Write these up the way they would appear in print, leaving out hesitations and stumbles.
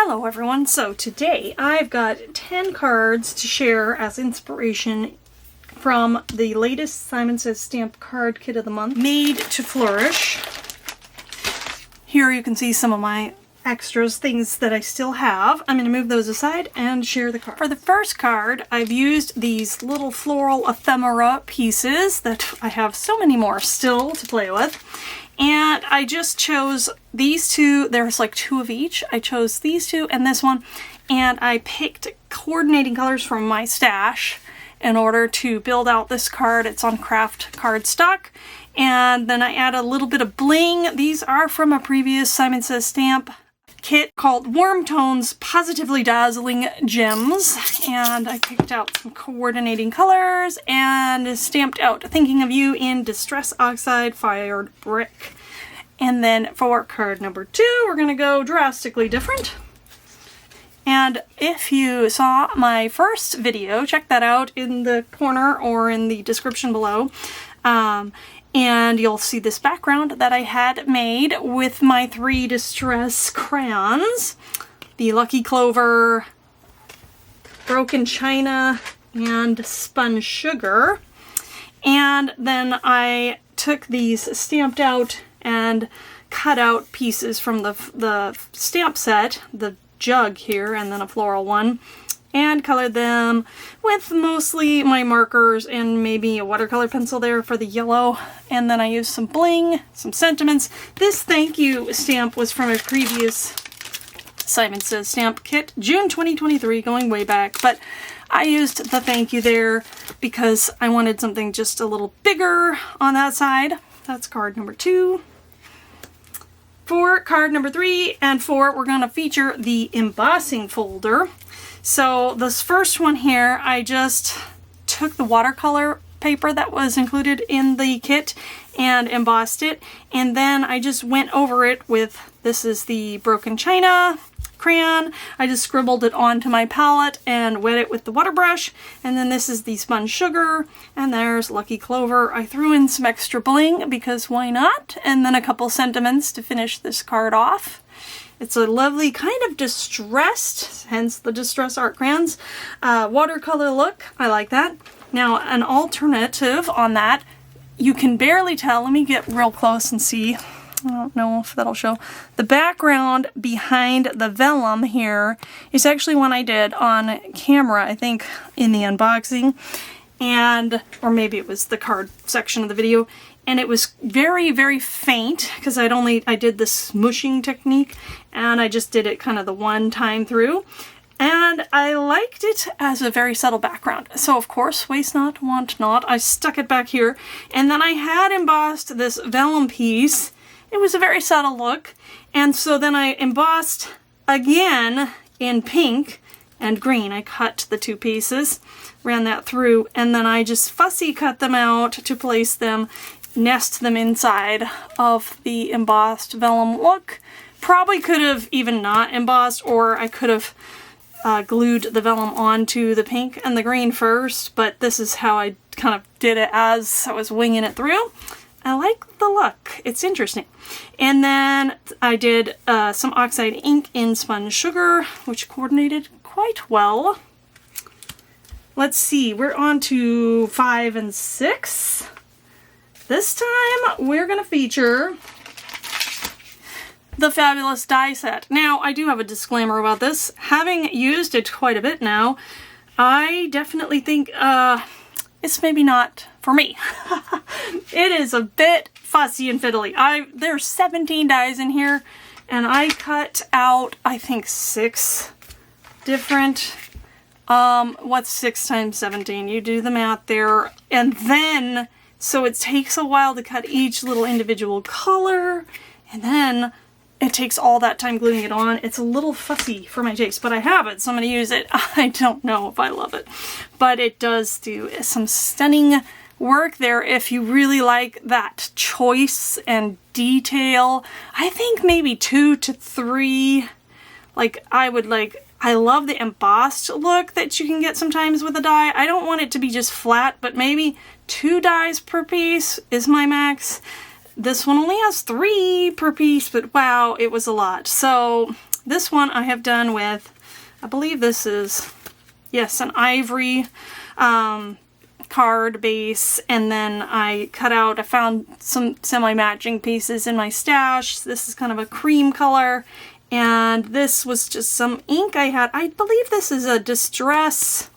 Hello everyone, so today I've got 10 cards to share as inspiration from the latest Simon Says Stamp Card Kit of the Month, made to Flourish. Here you can see some of my extras, things that I still have. I'm going to move those aside and share the card. For the first card, I've used these little floral ephemera pieces that I have so many more still to play with. And I just chose these two. There's like two of each. I chose these two and this one. And I picked coordinating colors from my stash in order to build out this card. It's on craft cardstock. And then I add a little bit of bling. These are from a previous Simon Says Stamp kit called Warm Tones Positively Dazzling Gems. And I picked out some coordinating colors and stamped out Thinking of You in Distress Oxide Fired Brick. And then for card number 2, we're going to go drastically different. And if you saw my first video, check that out in the corner or in the description below. And you'll see this background that I had made with my 3 distress crayons. The Lucky Clover, Broken China, and Spun Sugar. And then I took these stamped out and cut out pieces from the stamp set, the jug here, and then a floral one, and colored them with mostly my markers and maybe a watercolor pencil there for the yellow. And then I used some bling, some sentiments. This thank you stamp was from a previous Simon Says Stamp kit, June 2023, going way back. But I used the thank you there because I wanted something just a little bigger on that side. That's card number 2. For card number 3 and 4, we're going to feature the embossing folder. So this first one here, I just took the watercolor paper that was included in the kit and embossed it. And then I just went over it with, this is the Broken China crayon. I just scribbled it onto my palette and wet it with the water brush. And then this is the Spun Sugar, and there's Lucky Clover. I threw in some extra bling because why not? And then a couple sentiments to finish this card off. It's a lovely kind of distressed, hence the Distress Art Crayons, watercolor look. I like that. Now, an alternative on that, you can barely tell. Let me get real close and see. I don't know if that'll show. The background behind the vellum here is actually one I did on camera, I think, in the unboxing. And, or maybe it was the card section of the video. And it was very, very faint because I did the smushing technique and I just did it kind of the one time through. And I liked it as a very subtle background. So of course, waste not, want not. I stuck it back here. And then I had embossed this vellum piece. It was a very subtle look. And so then I embossed again in pink and green. I cut the 2 pieces, ran that through, and then I just fussy cut them out to place them, nest them inside of the embossed vellum look. Probably could have even not embossed, or I could have glued the vellum onto the pink and the green first, but this is how I kind of did it as I was winging it through. I like the look. It's interesting. And then I did some oxide ink in Spun Sugar, which coordinated quite well. Let's see, we're on to 5 and 6. This time, we're going to feature the fabulous die set. Now, I do have a disclaimer about this. Having used it quite a bit now, I definitely think it's maybe not for me. It is a bit fussy and fiddly. There's 17 dies in here, and I cut out, I think, 6 different... what's 6 times 17? You do the math there. And then... So it takes a while to cut each little individual color, and then it takes all that time gluing it on. It's a little fussy for my taste, but I have it, so I'm going to use it. I don't know if I love it, but it does do some stunning work there if you really like that choice and detail. I think maybe 2 to 3, I love the embossed look that you can get sometimes with a die. I don't want it to be just flat, but maybe 2 dies per piece is my max. This one only has 3 per piece, but wow, it was a lot. So This one I have done with, I believe this is, yes, an ivory card base, and then I found some semi-matching pieces in my stash. This is kind of a cream color, and this was just some ink I had. I believe this is a distress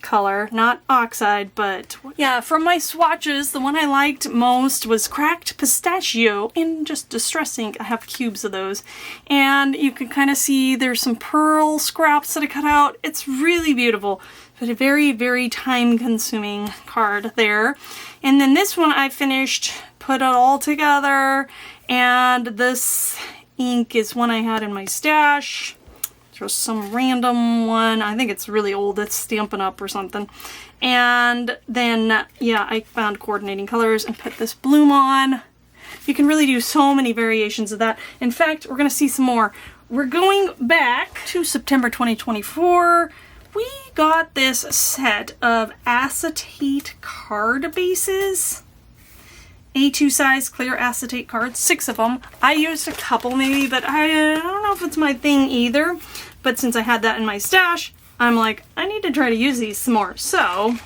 color, not oxide, but yeah, from my swatches, the one I liked most was Cracked Pistachio in just distress ink. I have cubes of those, and you can kind of see there's some pearl scraps that I cut out. It's really beautiful, but a very, very time-consuming card there. And then this one I finished, put it all together, and this ink is one I had in my stash. Just some random one. I think it's really old. It's Stampin' Up! Or something. And then, yeah, I found coordinating colors and put this bloom on. You can really do so many variations of that. In fact, we're going to see some more. We're going back to September 2024. We got this set of acetate card bases. A2 size clear acetate cards, 6 of them. I used a couple maybe, but I don't know if it's my thing either. But since I had that in my stash, I'm like, I need to try to use these some more. So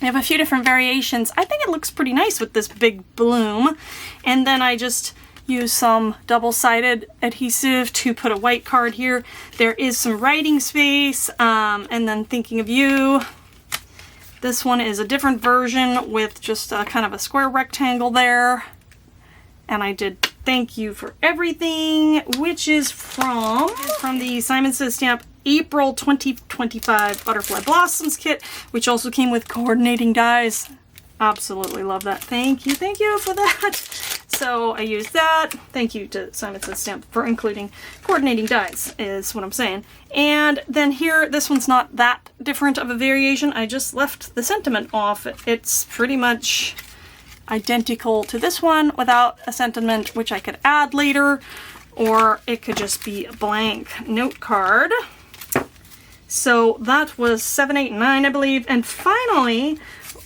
I have a few different variations. I think it looks pretty nice with this big bloom. And then I just use some double-sided adhesive to put a white card here. There is some writing space, and then Thinking of You. This one is a different version with just a kind of a square rectangle there. And I did Thank You for Everything, which is from the Simon Says Stamp April 2025 Butterfly Blossoms kit, which also came with coordinating dies. Absolutely love that. Thank you for that. So I used that. Thank you to Simon Says Stamp for including coordinating dies, is what I'm saying. And then here, this one's not that different of a variation. I just left the sentiment off. It's pretty much identical to this one without a sentiment, which I could add later, or it could just be a blank note card. So that was 7, 8, 9, I believe. And finally,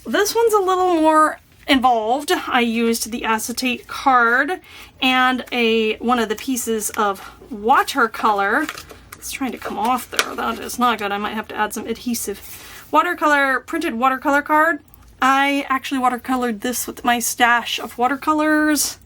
this one's a little more involved. I used the acetate card and one of the pieces of watercolor. It's trying to come off there. That is not good. I might have to add some adhesive. Printed watercolor card. I actually watercolored this with my stash of watercolors.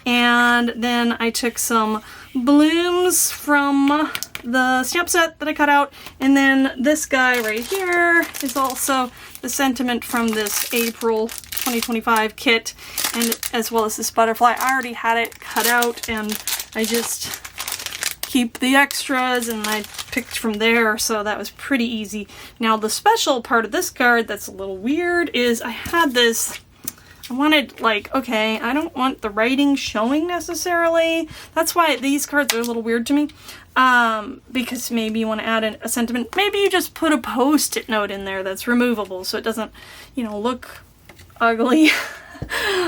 And then I took some blooms from the stamp set that I cut out. And then this guy right here is also the sentiment from this April 2025 kit, and as well as this butterfly. I already had it cut out, and I just keep the extras, and I picked from there, so that was pretty easy. Now the special part of this card that's a little weird is I had this, I wanted, like, okay, I don't want the writing showing necessarily. That's why these cards are a little weird to me. Because maybe you want to add a sentiment. Maybe you just put a post-it note in there that's removable so it doesn't, you know, look ugly,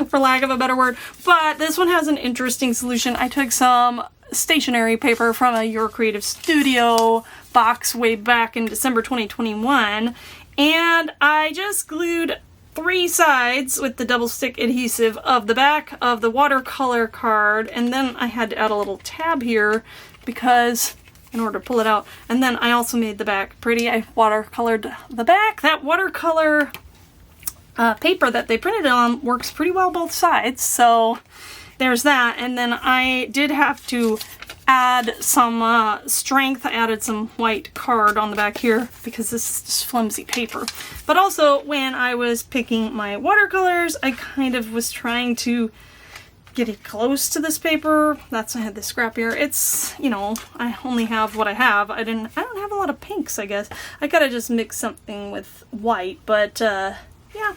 for lack of a better word. But this one has an interesting solution. I took some stationery paper from a Your Creative Studio box way back in December 2021, and I just glued 3 sides with the double stick adhesive of the back of the watercolor card, and then I had to add a little tab here because in order to pull it out. And then I also made the back pretty. I watercolored the back. That watercolor paper that they printed it on works pretty well both sides, so there's that. And then I did have to add some strength. I added some white card on the back here because this is just flimsy paper. But also when I was picking my watercolors, I kind of was trying to get it close to this paper. That's why I had this scrap here. It's, you know, I only have what I have. I don't have a lot of pinks, I guess. I gotta just mix something with white, but yeah,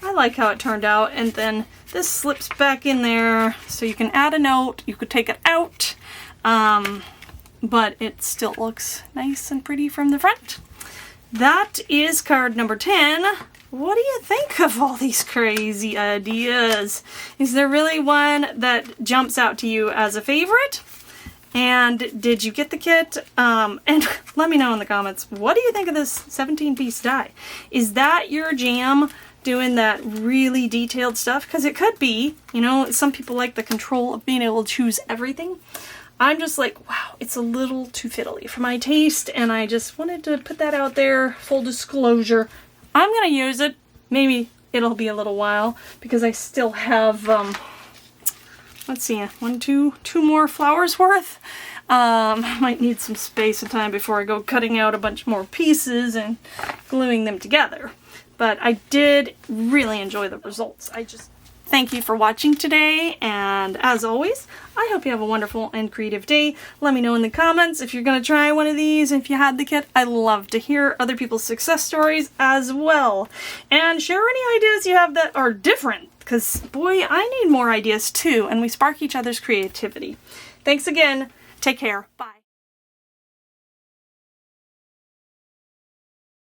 I like how it turned out. And then this slips back in there so you can add a note. You could take it out, but it still looks nice and pretty from the front. That is card number 10. What do you think of all these crazy ideas? Is there really one that jumps out to you as a favorite? And did you get the kit? And let me know in the comments, what do you think of this 17-piece die? Is that your jam, doing that really detailed stuff? Because it could be, you know, some people like the control of being able to choose everything. I'm just like, wow, it's a little too fiddly for my taste, and I just wanted to put that out there. Full disclosure, I'm gonna use it. Maybe it'll be a little while because I still have, let's see, two more flowers worth. I might need some space and time before I go cutting out a bunch more pieces and gluing them together. But I did really enjoy the results. Thank you for watching today, and as always, I hope you have a wonderful and creative day. Let me know in the comments if you're going to try one of these, if you had the kit. I love to hear other people's success stories as well. And share any ideas you have that are different, because boy, I need more ideas too, and we spark each other's creativity. Thanks again. Take care. Bye.